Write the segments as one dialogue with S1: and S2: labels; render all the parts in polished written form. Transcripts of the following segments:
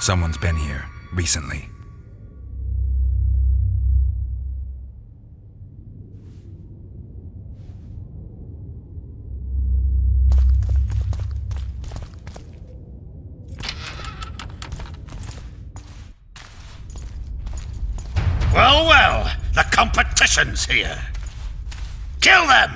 S1: Someone's been here recently.
S2: Well, the competition's here. Kill them!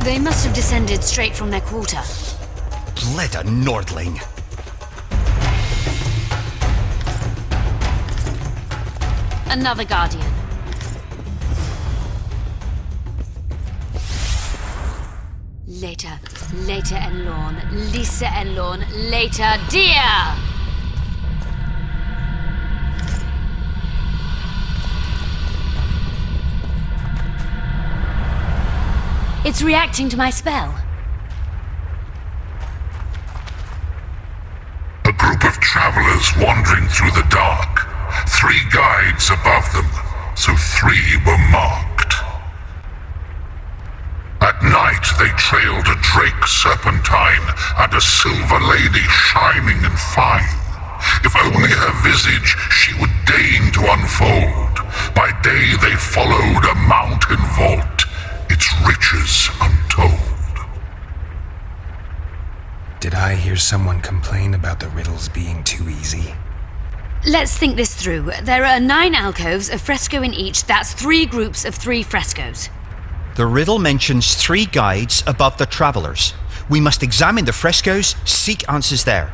S3: They must have descended straight from their quarter.
S4: Bleda Nordling.
S3: Another Guardian. Later and Lorn, Lisa and Lorn, later, dear! It's reacting to my spell.
S5: A group of travelers wandering through the dark. 3 guides above them, so 3 were marked. At night they trailed a drake serpentine and a silver lady shining and fine. If only her visage she would deign to unfold. By day they followed a mountain vault, its riches untold.
S1: Did I hear someone complain about the riddles being too easy?
S3: Let's think this through. There are 9 alcoves, a fresco in each. That's 3 groups of 3 frescoes.
S4: The riddle mentions 3 guides above the travelers. We must examine the frescoes, seek answers there.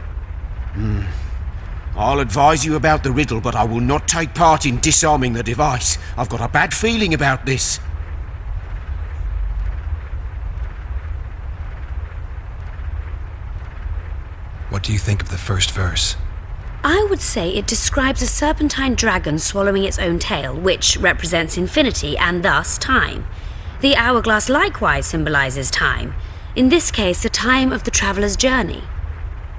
S6: I'll advise you about the riddle, but I will not take part in disarming the device. I've got a bad feeling about this.
S1: What do you think of the first verse?
S3: I would say it describes a serpentine dragon swallowing its own tail, which represents infinity and thus time. The hourglass likewise symbolizes time. In this case, the time of the traveler's journey.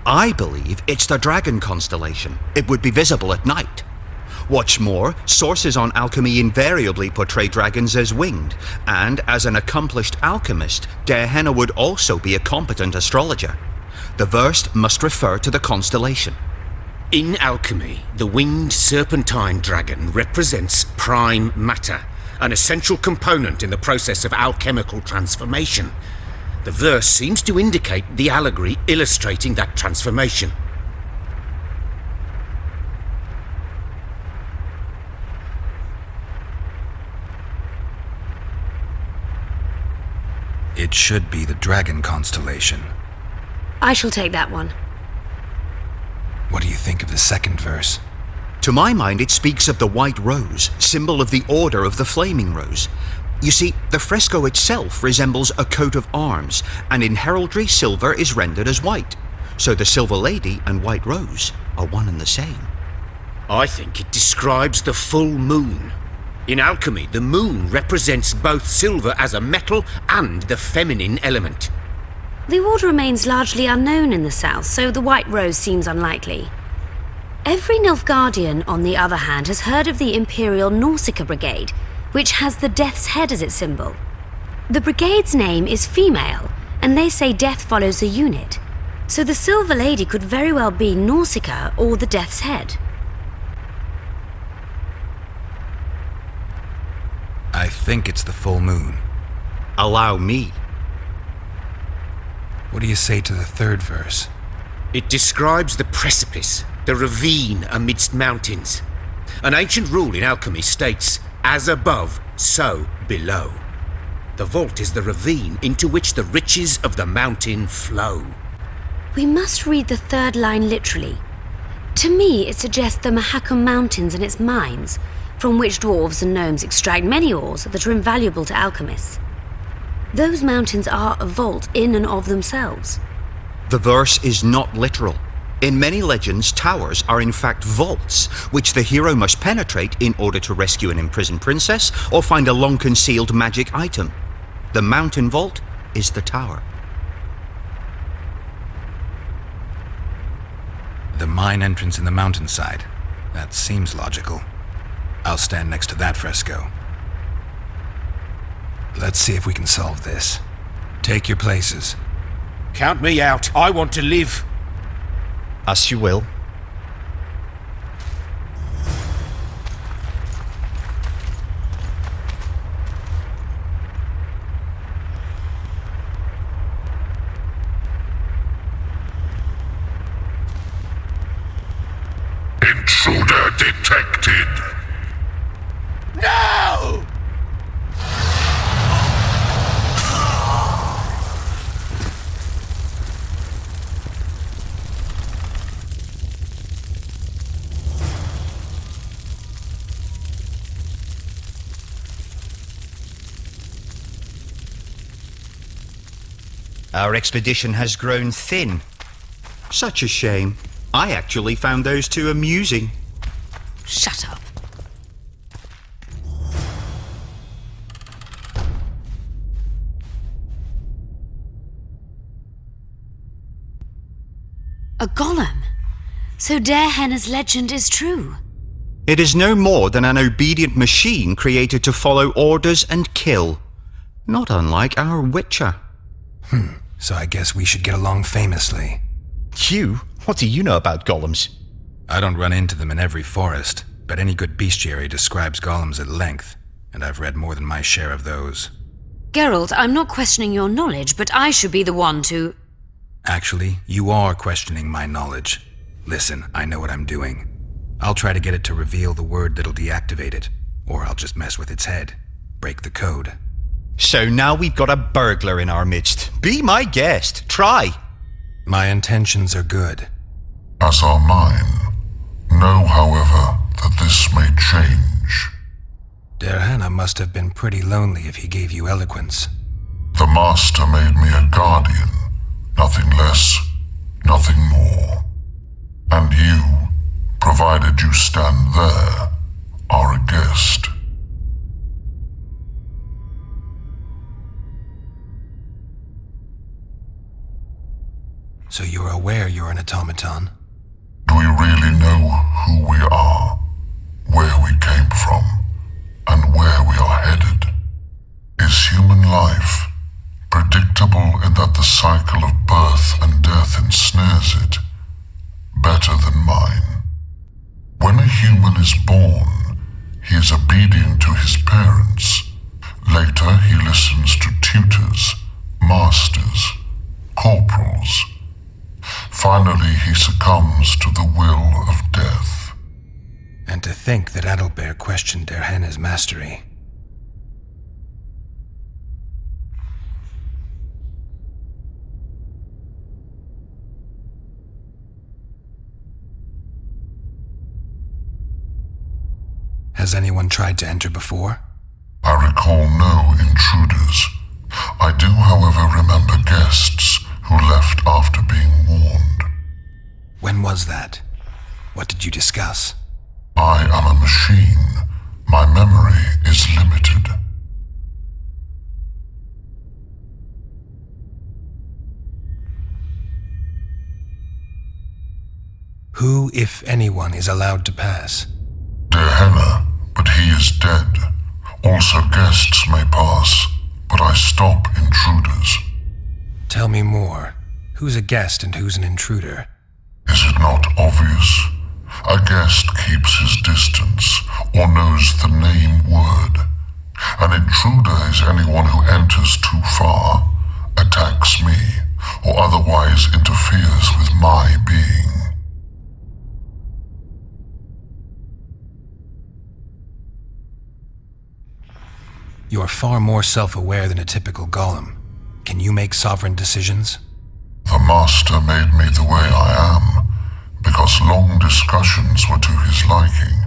S4: I believe it's the dragon constellation. It would be visible at night. What's more, sources on alchemy invariably portray dragons as winged, and as an accomplished alchemist, Gehenna would also be a competent astrologer. The verse must refer to the constellation.
S6: In alchemy, the winged serpentine dragon represents prime matter, an essential component in the process of alchemical transformation. The verse seems to indicate the allegory illustrating that transformation.
S1: It should be the dragon constellation.
S3: I shall take that one.
S1: What do you think of the second verse?
S4: To my mind, it speaks of the white rose, symbol of the Order of the Flaming Rose. You see, the fresco itself resembles a coat of arms, and in heraldry silver is rendered as white. So the Silver Lady and White Rose are one and the same.
S6: I think it describes the full moon. In alchemy, the moon represents both silver as a metal and the feminine element.
S3: The order remains largely unknown in the south, so the White Rose seems unlikely. Every Nilfgaardian, on the other hand, has heard of the Imperial Nausicaa Brigade, which has the Death's Head as its symbol. The brigade's name is female, and they say death follows the unit. So the Silver Lady could very well be Nausicaa or the Death's Head.
S1: I think it's the full moon.
S4: Allow me.
S1: What do you say to the third verse?
S6: It describes the precipice, the ravine amidst mountains. An ancient rule in alchemy states, as above, so below. The vault is the ravine into which the riches of the mountain flow.
S3: We must read the third line literally. To me, it suggests the Mahakam Mountains and its mines, from which dwarves and gnomes extract many ores that are invaluable to alchemists. Those mountains are a vault in and of themselves.
S4: The verse is not literal. In many legends, towers are in fact vaults, which the hero must penetrate in order to rescue an imprisoned princess or find a long-concealed magic item. The mountain vault is the tower.
S1: The mine entrance in the mountainside. That seems logical. I'll stand next to that fresco. Let's see if we can solve this. Take your places.
S6: Count me out. I want to live.
S4: As you will.
S5: Intruder detected.
S2: No!
S4: Our expedition has grown thin. Such a shame. I actually found those two amusing.
S3: Shut up. A golem. So Darehenna's legend is true.
S4: It is no more than an obedient machine created to follow orders and kill. Not unlike our Witcher.
S1: So I guess we should get along famously.
S7: You? What do you know about golems?
S1: I don't run into them in every forest, but any good bestiary describes golems at length, and I've read more than my share of those.
S3: Geralt, I'm not questioning your knowledge, but I should be the one to...
S1: Actually, you are questioning my knowledge. Listen, I know what I'm doing. I'll try to get it to reveal the word that'll deactivate it, or I'll just mess with its head. Break the code.
S7: So now we've got a burglar in our midst. Be my guest. Try.
S1: My intentions are good.
S5: As are mine. Know, however, that this may change.
S1: Darehenna must have been pretty lonely if he gave you eloquence.
S5: The Master made me a guardian. Nothing less, nothing more. And you, provided you stand there, are a guest.
S1: So you're aware you're an automaton?
S5: Do we really know who we are, where we came from, and where we are headed? Is human life predictable in that the cycle of birth and death ensnares it, better than mine? When a human is born, he is obedient to his parents. Later he listens to tutors, masters, corporals. Finally, he succumbs to the will of death.
S1: And to think that Adalbert questioned Darehenna's mastery. Has anyone tried to enter before?
S5: I recall no intruders. I do, however, remember guests who left after being warned.
S1: When was that? What did you discuss?
S5: I am a machine. My memory is limited.
S1: Who, if anyone, is allowed to pass?
S5: Darehenna, but he is dead. Also guests may pass, but I stop intruders.
S1: Tell me more. Who's a guest and who's an intruder?
S5: Is it not obvious? A guest keeps his distance, or knows the name word. An intruder is anyone who enters too far, attacks me, or otherwise interferes with my being.
S1: You are far more self-aware than a typical golem. Can you make sovereign decisions?
S5: The Master made me the way I am, because long discussions were to his liking.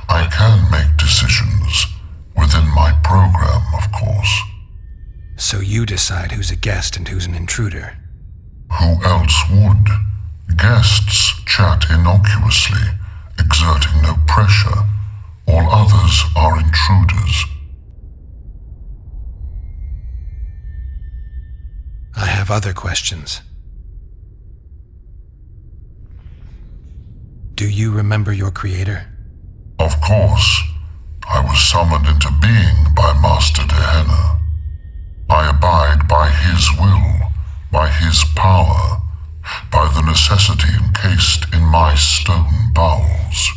S5: I can make decisions, within my program, of course.
S1: So you decide who's a guest and who's an intruder.
S5: Who else would? Guests chat innocuously, exerting no pressure. All others are intruders.
S1: I have other questions. Do you remember your creator?
S5: Of course. I was summoned into being by Master Dehenna. I abide by his will, by his power, by the necessity encased in my stone bowels.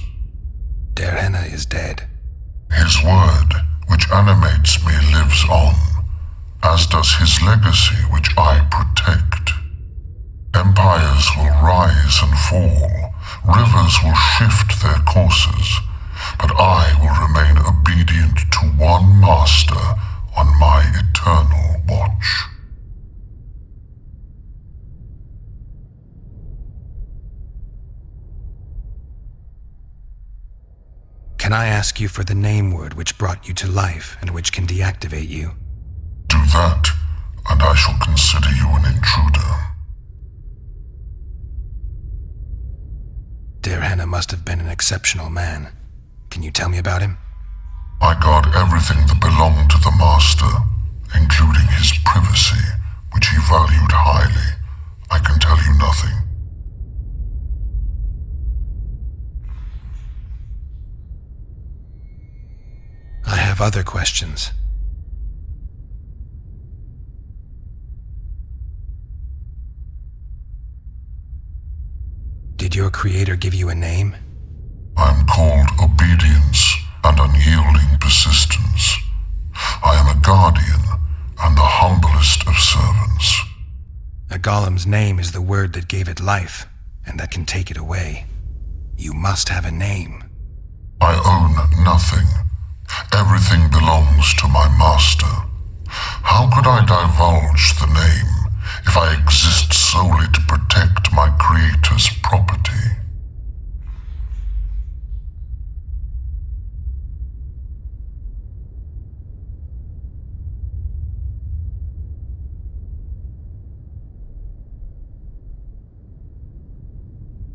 S1: Dehenna is dead.
S5: His word, which animates me, lives on, as does his legacy, which I protect. Empires will rise and fall, rivers will shift their courses, but I will remain obedient to one master on my eternal watch.
S1: Can I ask you for the name word which brought you to life and which can deactivate you?
S5: Do that, and I shall consider you an intruder.
S1: Dehenna must have been an exceptional man. Can you tell me about him?
S5: I guard everything that belonged to the Master, including his privacy, which he valued highly. I can tell you nothing.
S1: I have other questions. Did your creator give you a name?
S5: I'm called obedience and unyielding persistence. I am a guardian and the humblest of servants.
S1: A golem's name is the word that gave it life, and that can take it away. You must have a name.
S5: I own nothing. Everything belongs to my master. How could I divulge the name if I exist solely to protect my creator's property?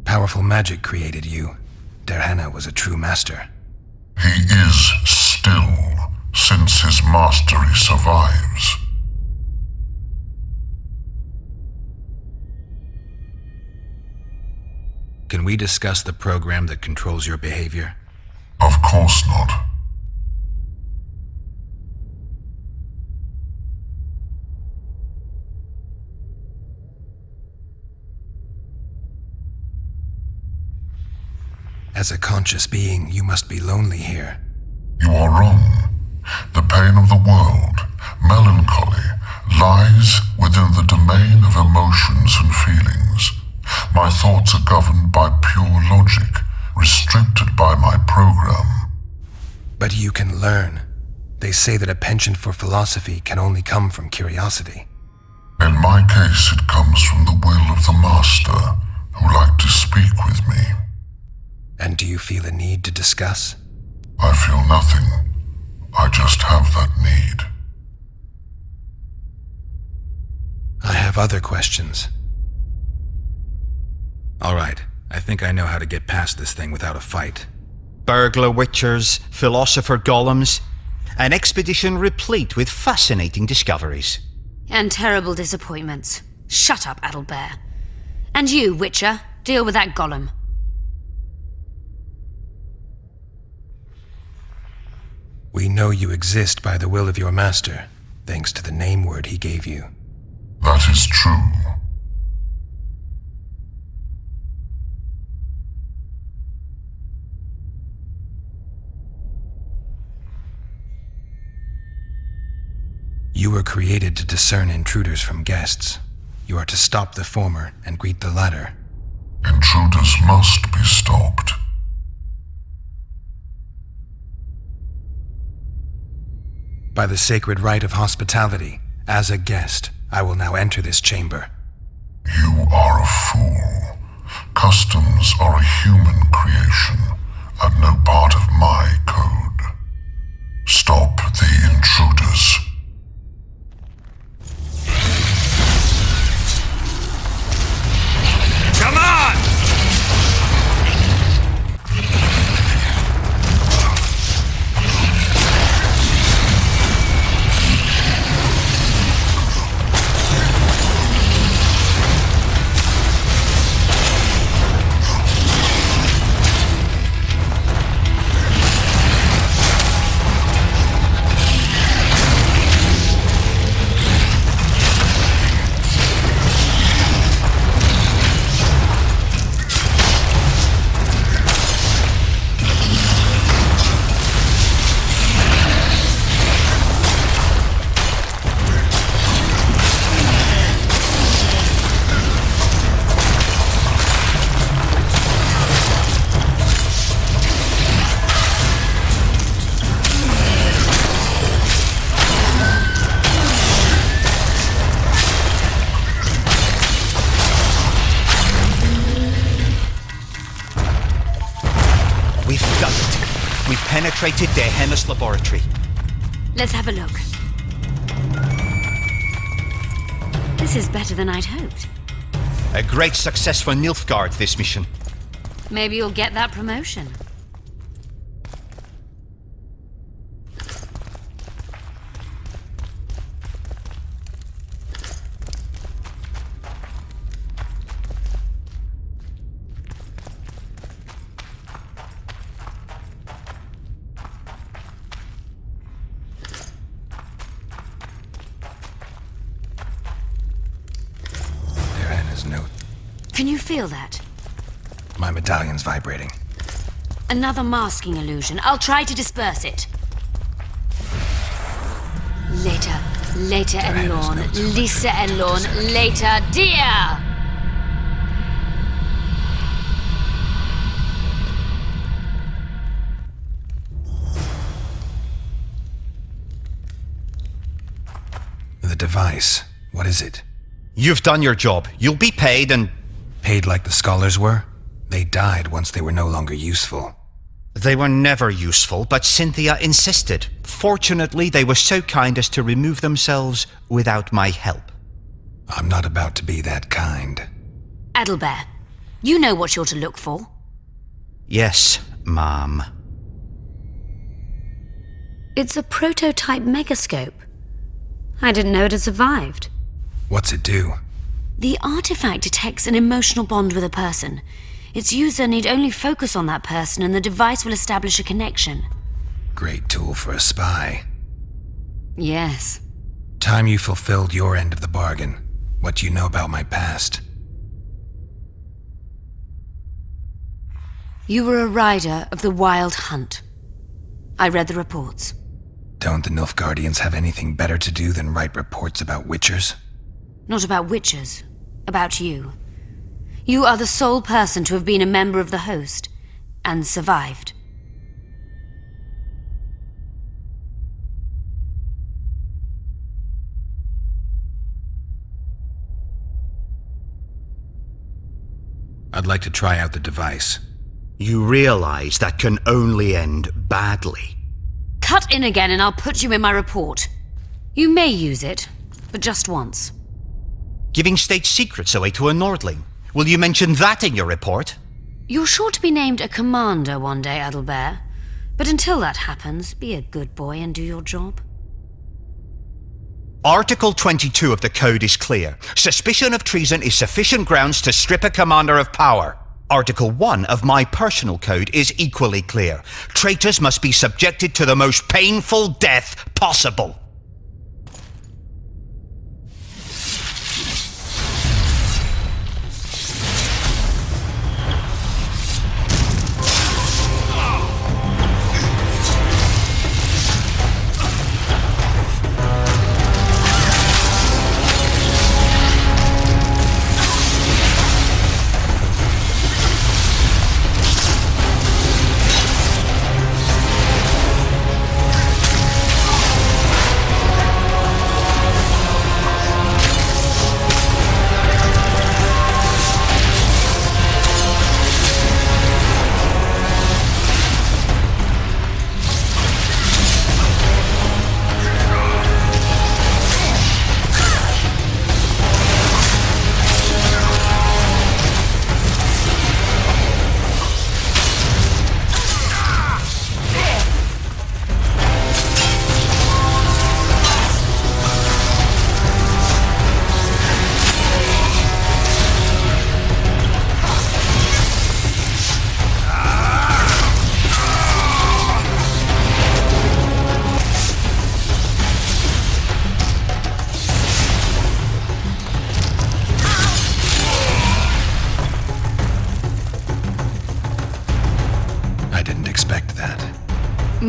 S1: Powerful magic created you. Dehenna was a true master.
S5: He is still, since his mastery survives.
S1: Can we discuss the program that controls your behavior?
S5: Of course not.
S1: As a conscious being, you must be lonely here.
S5: You are wrong. The pain of the world, melancholy, lies within the domain of emotions and feelings. My thoughts are governed by pure logic, restricted by my program.
S1: But you can learn. They say that a penchant for philosophy can only come from curiosity.
S5: In my case, it comes from the will of the Master, who liked to speak with me.
S1: And do you feel a need to discuss?
S5: I feel nothing. I just have that need.
S1: I have other questions. All right, I think I know how to get past this thing without a fight.
S7: Burglar witchers, philosopher golems, an expedition replete with fascinating discoveries.
S3: And terrible disappointments. Shut up, Adelbear. And you, Witcher, deal with that golem.
S1: We know you exist by the will of your master, thanks to the name word he gave you.
S5: That is true.
S1: You were created to discern intruders from guests. You are to stop the former and greet the latter.
S5: Intruders must be stopped.
S1: By the sacred right of hospitality, as a guest, I will now enter this chamber.
S5: You are a fool. Customs are a human creation, and no part of my code. Stop the intruders.
S2: Come on!
S7: We've done it. We've penetrated their Hemis laboratory.
S3: Let's have a look. This is better than I'd hoped.
S7: A great success for Nilfgaard, this mission.
S3: Maybe you'll get that promotion.
S1: Note.
S3: Can you feel that?
S1: My medallion's vibrating.
S3: Another masking illusion. I'll try to disperse it. Later, Elorn. Lisa Elorn. Later, dear!
S1: The device. What is it?
S7: You've done your job. You'll be paid and...
S1: Paid like the scholars were? They died once they were no longer useful.
S7: They were never useful, but Cynthia insisted. Fortunately, they were so kind as to remove themselves without my help.
S1: I'm not about to be that kind.
S3: Adalbert, you know what you're to look for.
S7: Yes, ma'am.
S3: It's a prototype megascope. I didn't know it had survived.
S1: What's it do?
S3: The artifact detects an emotional bond with a person. Its user need only focus on that person and the device will establish a connection.
S1: Great tool for a spy.
S3: Yes.
S1: Time you fulfilled your end of the bargain. What do you know about my past?
S3: You were a rider of the Wild Hunt. I read the reports.
S1: Don't the Nilfgaardians have anything better to do than write reports about witchers?
S3: Not about witches. About you. You are the sole person to have been a member of the host, and survived.
S1: I'd like to try out the device.
S4: You realize that can only end badly.
S3: Cut in again and I'll put you in my report. You may use it, but just once.
S7: Giving state secrets away to a Nordling. Will you mention that in your report?
S3: You're sure to be named a commander one day, Adalbert. But until that happens, be a good boy and do your job.
S7: Article 22 of the Code is clear. Suspicion of treason is sufficient grounds to strip a commander of power. Article 1 of my personal code is equally clear. Traitors must be subjected to the most painful death possible.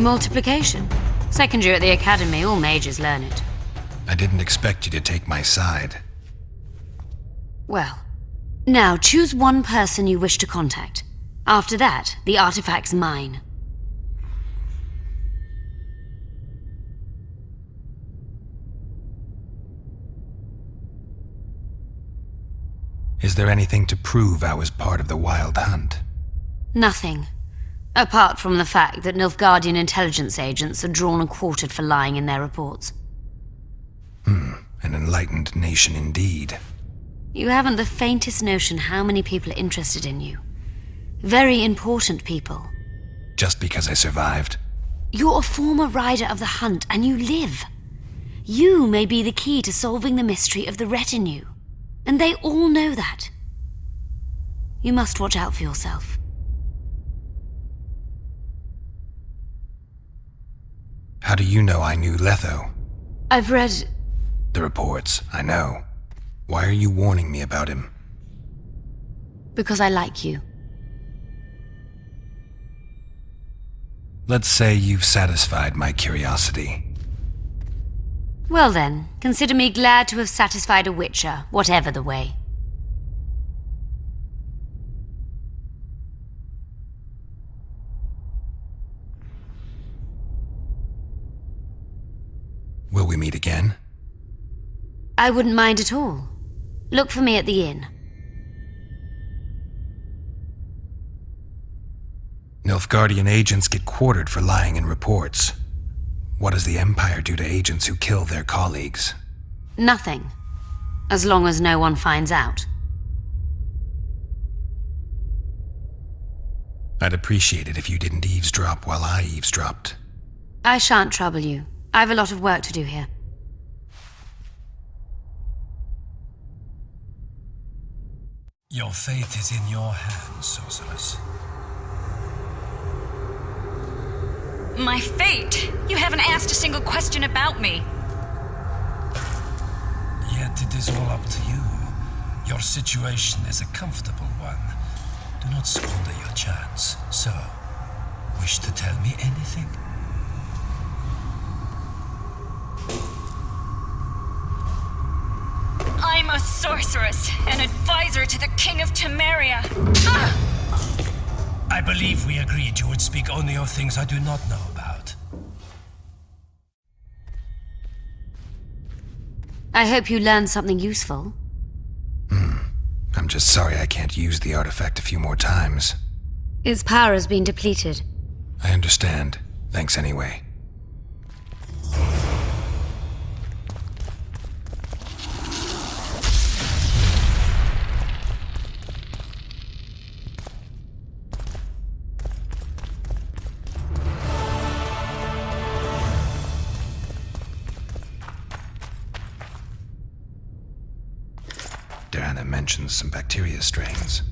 S3: Multiplication. Second year at the academy, all mages learn it.
S1: I didn't expect you to take my side.
S3: Well, now choose one person you wish to contact. After that, the artifact's mine.
S1: Is there anything to prove I was part of the Wild Hunt?
S3: Nothing. Apart from the fact that Nilfgaardian intelligence agents are drawn and quartered for lying in their reports.
S1: An enlightened nation indeed.
S3: You haven't the faintest notion how many people are interested in you. Very important people.
S1: Just because I survived.
S3: You're a former rider of the hunt, and you live. You may be the key to solving the mystery of the retinue. And they all know that. You must watch out for yourself.
S1: How do you know I knew Letho?
S3: I've read...
S1: The reports, I know. Why are you warning me about him?
S3: because I like you.
S1: Let's say you've satisfied my curiosity.
S3: Well then, consider me glad to have satisfied a Witcher, whatever the way.
S1: Will we meet again?
S3: I wouldn't mind at all. Look for me at the inn.
S1: Nilfgaardian agents get quartered for lying in reports. What does the Empire do to agents who kill their colleagues?
S3: Nothing. As long as no one finds out.
S1: I'd appreciate it if you didn't eavesdrop while I eavesdropped.
S3: I shan't trouble you. I have a lot of work to do here.
S8: Your fate is in your hands, sorceress.
S9: My fate? You haven't asked a single question about me.
S8: Yet it is all up to you. Your situation is a comfortable one. Do not squander your chance. So, wish to tell me anything?
S9: I'm a sorceress, an advisor to the King of Temeria.
S8: I believe we agreed you would speak only of things I do not know about.
S3: I hope you learned something useful.
S1: I'm just sorry I can't use the artifact a few more times.
S3: Its power has been depleted.
S1: I understand. Thanks anyway. Diana mentions some bacteria strains.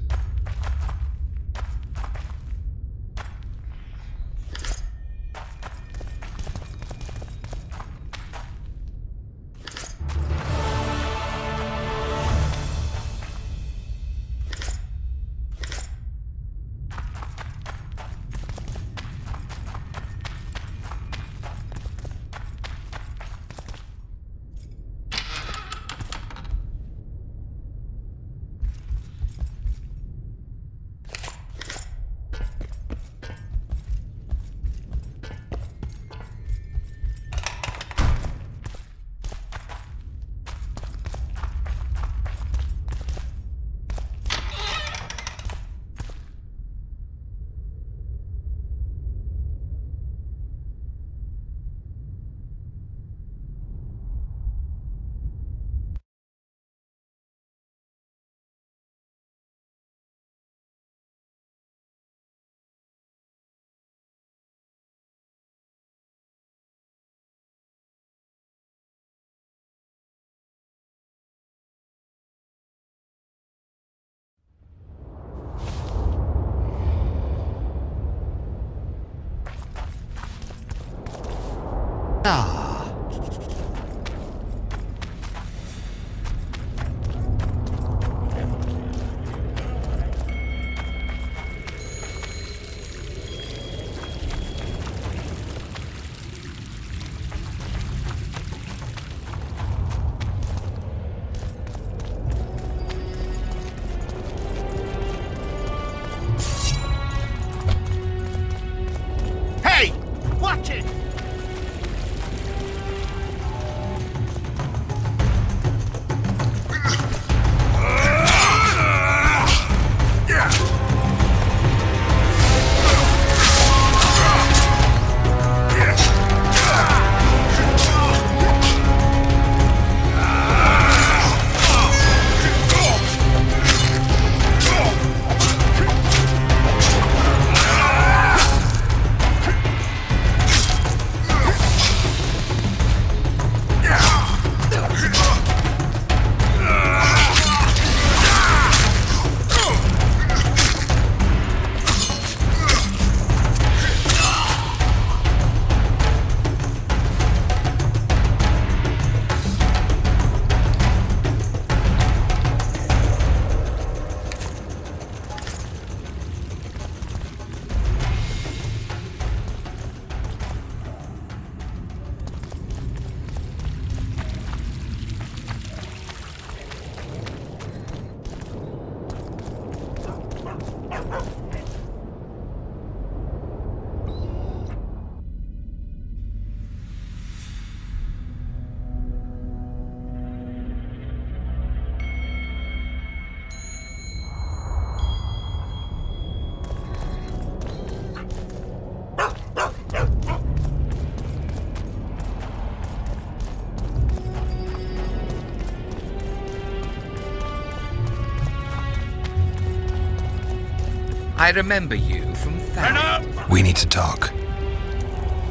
S10: I remember you from Thad.
S1: We need to talk.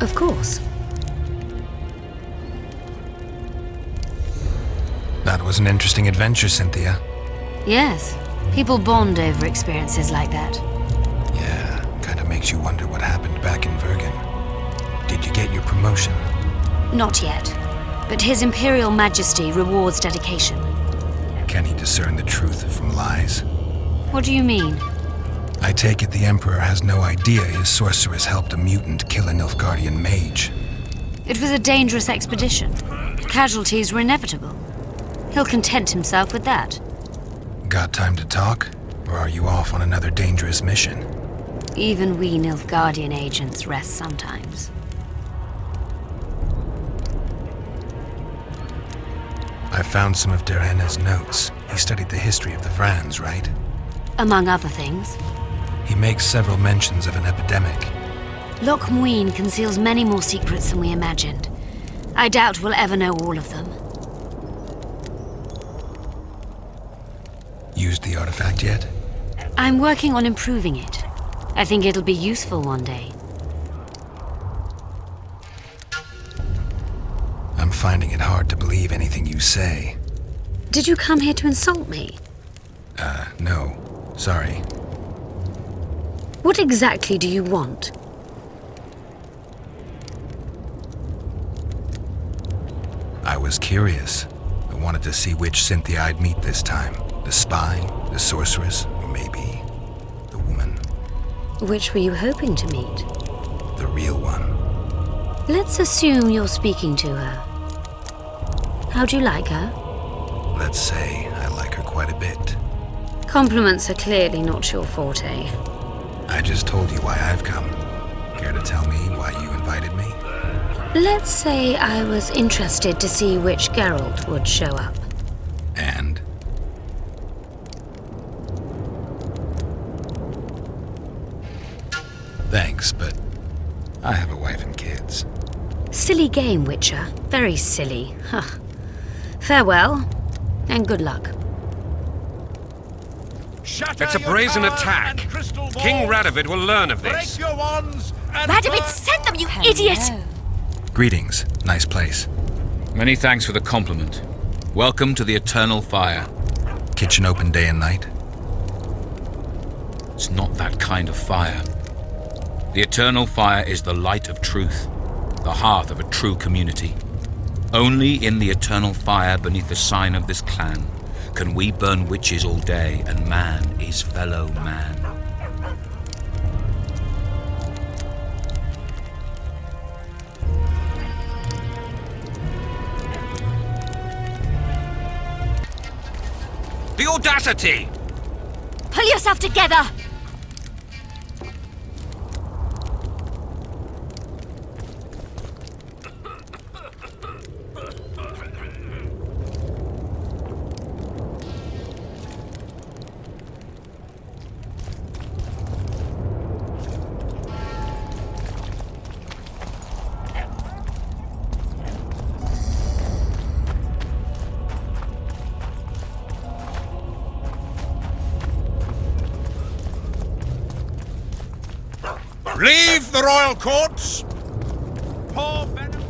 S3: Of course.
S1: That was an interesting adventure, Cynthia.
S3: Yes. People bond over experiences like that.
S1: Yeah, kinda makes you wonder what happened back in Vergen. Did you get your promotion?
S3: Not yet. But His Imperial Majesty rewards dedication.
S1: Can he discern the truth from lies?
S3: What do you mean?
S1: I take it the Emperor has no idea his sorceress helped a mutant kill a Nilfgaardian mage.
S3: It was a dangerous expedition. Casualties were inevitable. He'll content himself with that.
S1: Got time to talk? Or are you off on another dangerous mission?
S3: Even we Nilfgaardian agents rest sometimes.
S1: I found some of Derhenna's notes. He studied the history of the Vrans, right?
S3: Among other things.
S1: He makes several mentions of an epidemic.
S3: Loch Muin conceals many more secrets than we imagined. I doubt we'll ever know all of them.
S1: Used the artifact yet?
S3: I'm working on improving it. I think it'll be useful one day.
S1: I'm finding it hard to believe anything you say.
S3: Did you come here to insult me?
S1: No. Sorry.
S3: What exactly do you want?
S1: I was curious. I wanted to see which Cynthia I'd meet this time. The spy, the sorceress, or maybe the woman.
S3: Which were you hoping to meet?
S1: The real one.
S3: Let's assume you're speaking to her. How'd you like her?
S1: Let's say I like her quite a bit.
S3: Compliments are clearly not your forte.
S1: I just told you why I've come. Care to tell me why you invited me?
S3: Let's say I was interested to see which Geralt would show up.
S1: And? Thanks, but I have a wife and kids.
S3: Silly game, Witcher. Very silly. Huh. Farewell, and good luck.
S11: It's a brazen attack. King Radovid will learn of this.
S9: Radovid sent them, you idiot!
S1: Greetings. Nice place.
S10: Many thanks for the compliment. Welcome to the Eternal Fire.
S1: Kitchen open day and night?
S10: It's not that kind of fire. The Eternal Fire is the light of truth, the hearth of a true community. Only in the Eternal Fire beneath the sign of this clan can we burn witches all day and man is fellow man.
S11: The audacity!
S9: Pull yourself together!
S11: Leave the royal courts! Poor Venom.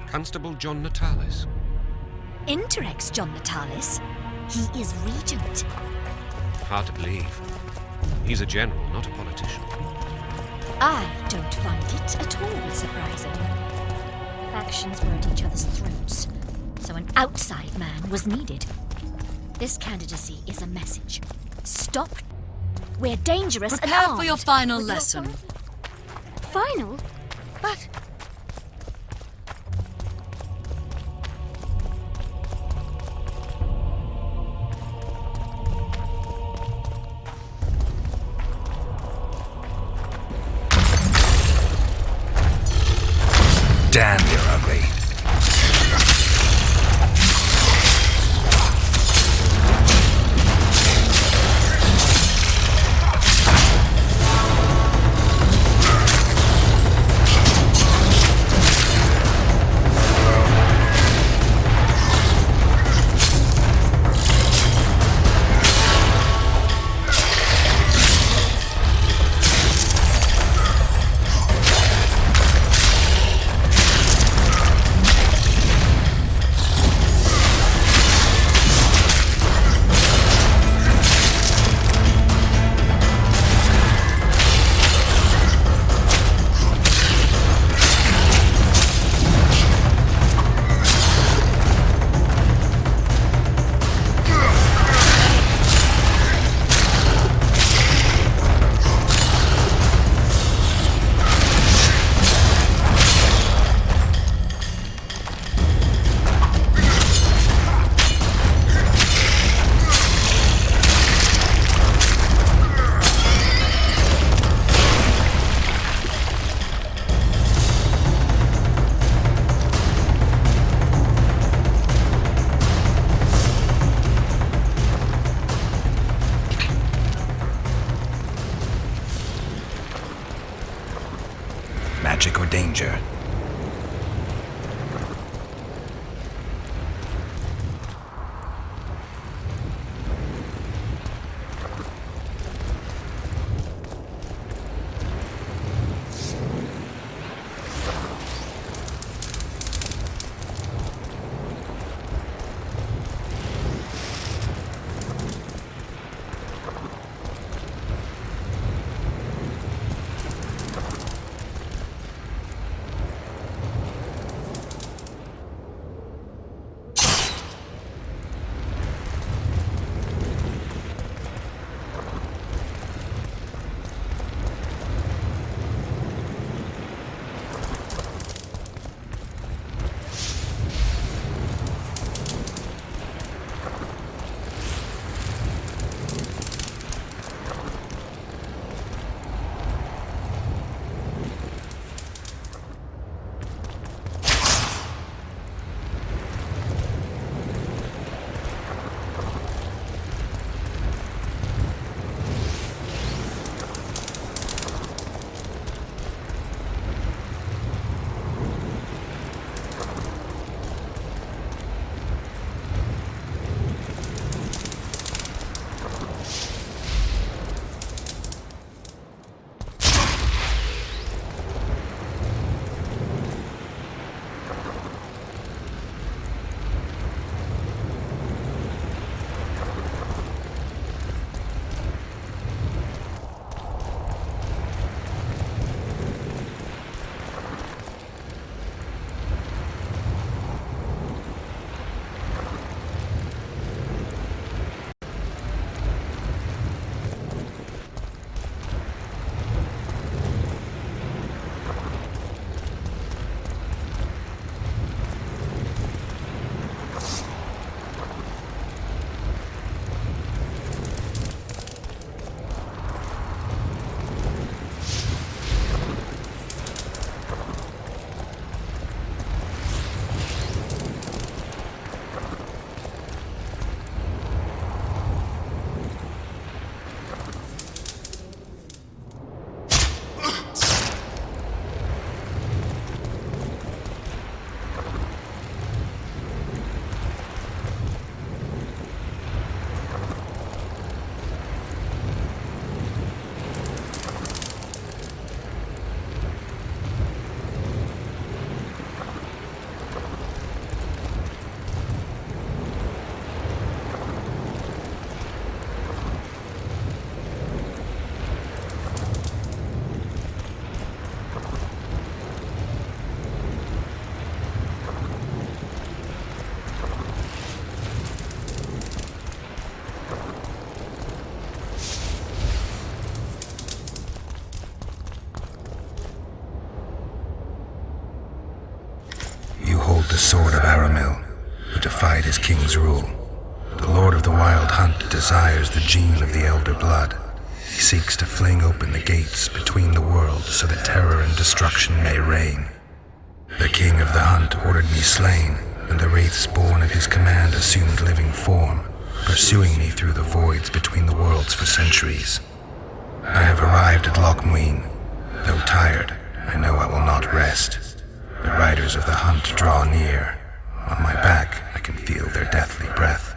S11: Constable John Natalis.
S9: Interex John Natalis. He is regent.
S11: Hard to believe. He's a general, not a politician.
S9: I don't find it at all surprising. Factions were at each other's throats, so an outside man was needed. This candidacy is a message. Stop. We're dangerous and
S12: Prepare
S9: armed.
S12: for your final lesson.
S9: Final? But...
S1: Damn, you're ugly. defied his king's rule. The Lord of the Wild Hunt desires the gene of the Elder Blood. He seeks to fling open the gates between the worlds so that terror and destruction may reign. The King of the Hunt ordered me slain, and the wraiths born of his command assumed living form, pursuing me through the voids between the worlds for centuries. I have arrived at Loch Muin. Though tired, I know I will not rest. The riders of the hunt draw near. On my back, I can feel their deathly breath.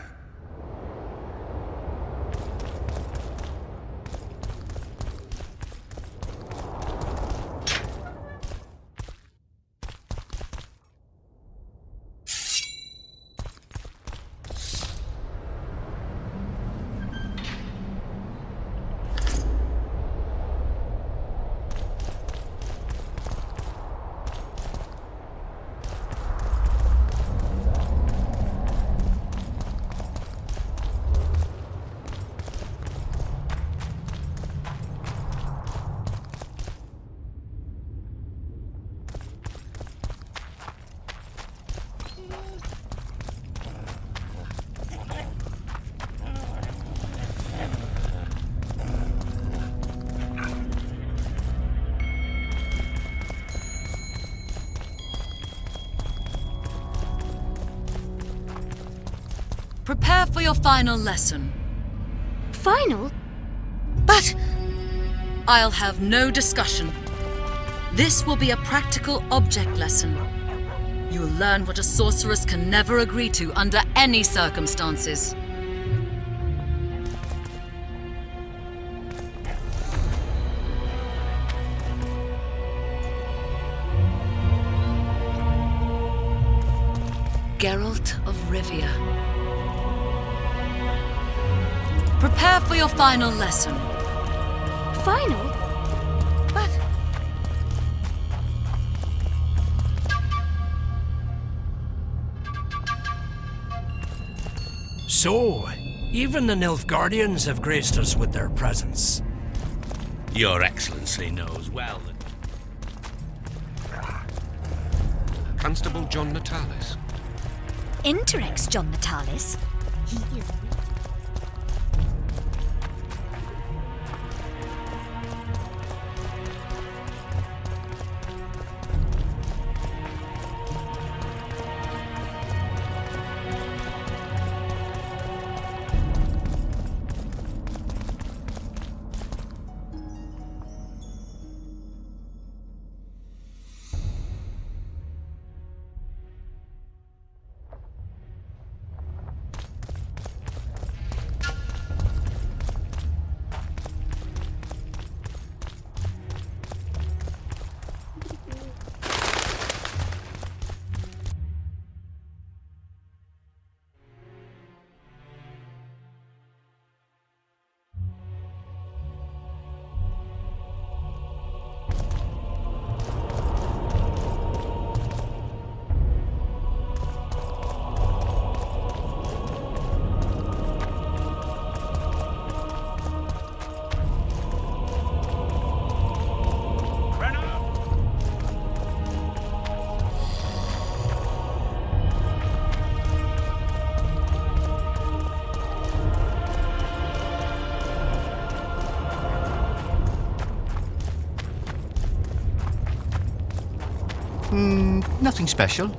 S12: Prepare for your final lesson.
S3: Final?
S12: But I'll have no discussion. This will be a practical object lesson. You'll learn what a sorceress can never agree to under any circumstances. Geralt of Rivia. Prepare for your final lesson.
S3: Final?
S12: But
S8: So, even the Nilfgaardians have graced us with their presence.
S2: Your Excellency knows well that...
S11: Constable John Natalis.
S9: Interrex John Natalis. He is...
S7: Nothing special.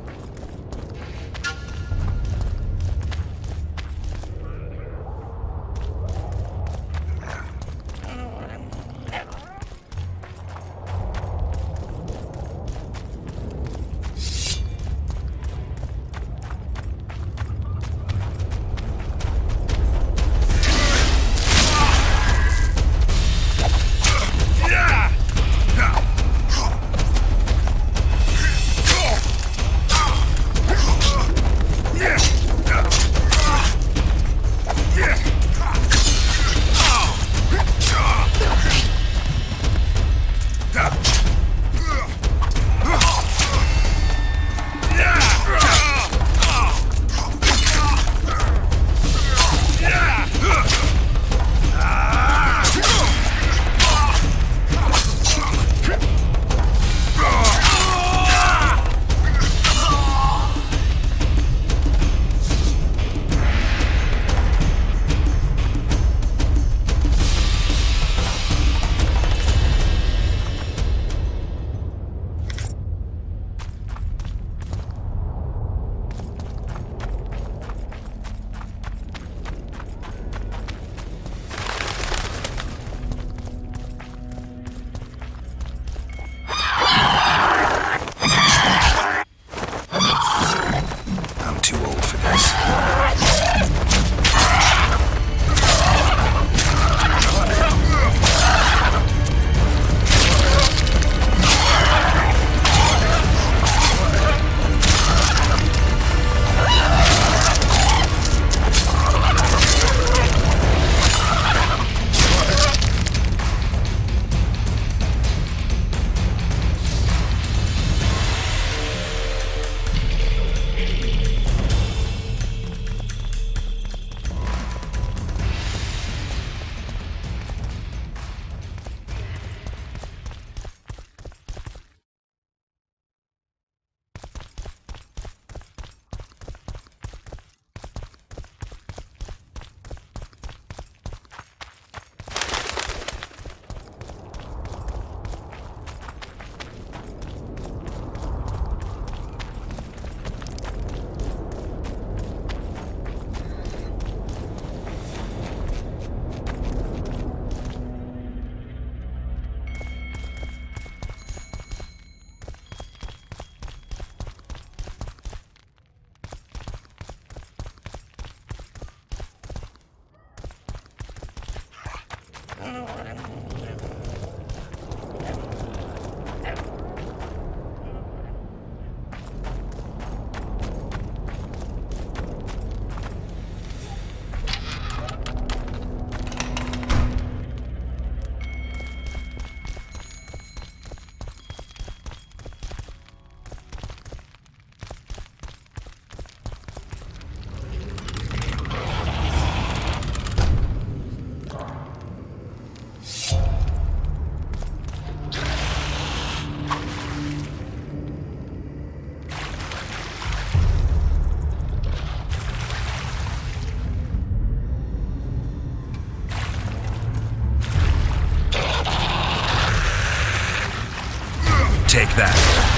S1: that.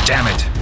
S1: Damn it.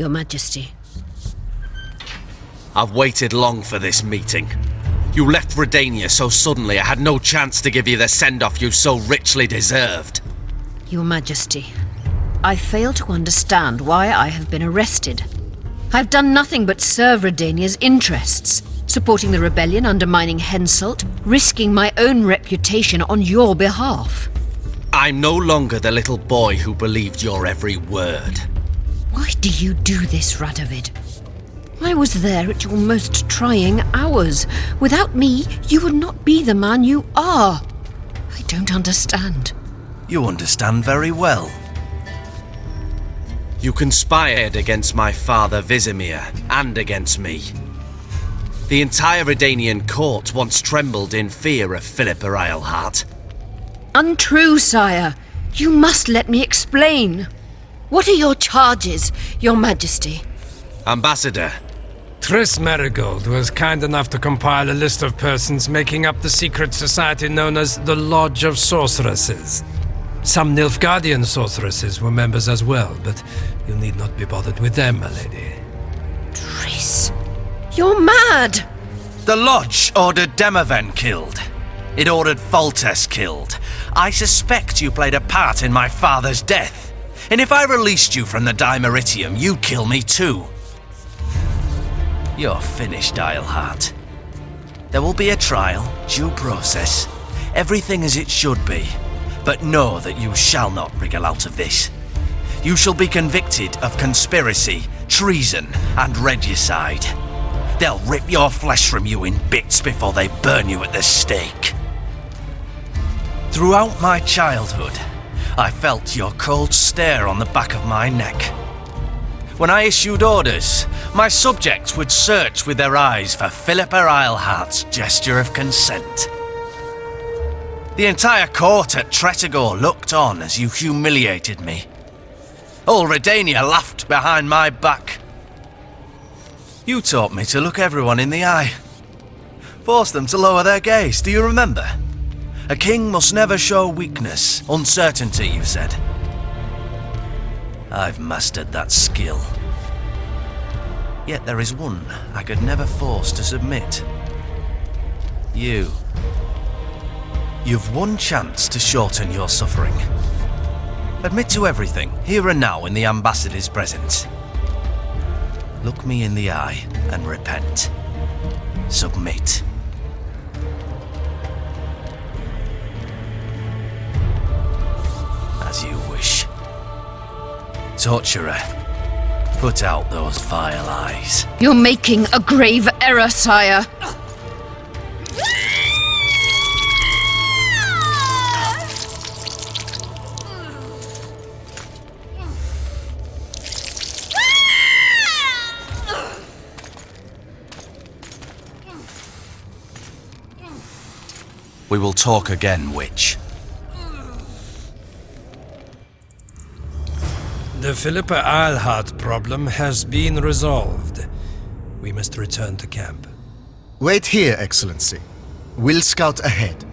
S13: Your Majesty.
S14: I've waited long for this meeting. You left Redania so suddenly I had no chance to give you the send-off you so richly deserved.
S13: Your Majesty, I fail to understand why I have been arrested. I've done nothing but serve Redania's interests, supporting the rebellion, undermining Henselt, risking my own reputation on your behalf.
S14: I'm no longer the little boy who believed your every word.
S13: Why do you do this, Radovid? I was there at your most trying hours. Without me, you would not be the man you are. I don't understand.
S15: You understand very well.
S14: You conspired against my father Vizimir, and against me. The entire Redanian court once trembled in fear of Philippa Eilhart.
S13: Untrue, sire. You must let me explain. What are your charges, your majesty?
S14: Ambassador.
S8: Triss Merigold was kind enough to compile a list of persons making up the secret society known as the Lodge of Sorceresses. Some Nilfgaardian sorceresses were members as well, but you need not be bothered with them, my lady.
S13: Triss, you're mad!
S14: The Lodge ordered Demaven killed. It ordered Foltest killed. I suspect you played a part in my father's death. And if I released you from the Dimeritium, you'd kill me too. You're finished, Eilhart. There will be a trial, due process, everything as it should be. But know that you shall not wriggle out of this. You shall be convicted of conspiracy, treason, and regicide. They'll rip your flesh from you in bits before they burn you at the stake. Throughout my childhood, I felt your cold stare on the back of my neck. When I issued orders, my subjects would search with their eyes for Philippa Eilhart's gesture of consent. The entire court at Tretogor looked on as you humiliated me. All Redania laughed behind my back. You taught me to look everyone in the eye. Forced them to lower their gaze, do you remember? A king must never show weakness, uncertainty, you said. I've mastered that skill. Yet there is one I could never force to submit. You. You've one chance to shorten your suffering. Admit to everything, here and now in the ambassador's presence. Look me in the eye and repent. Submit. As you wish. Torturer, put out those vile eyes.
S13: You're making a grave error, sire.
S14: We will talk again, witch.
S8: The Philippa Eilhart problem has been resolved. We must return to camp.
S1: Wait here, Excellency. We'll scout ahead.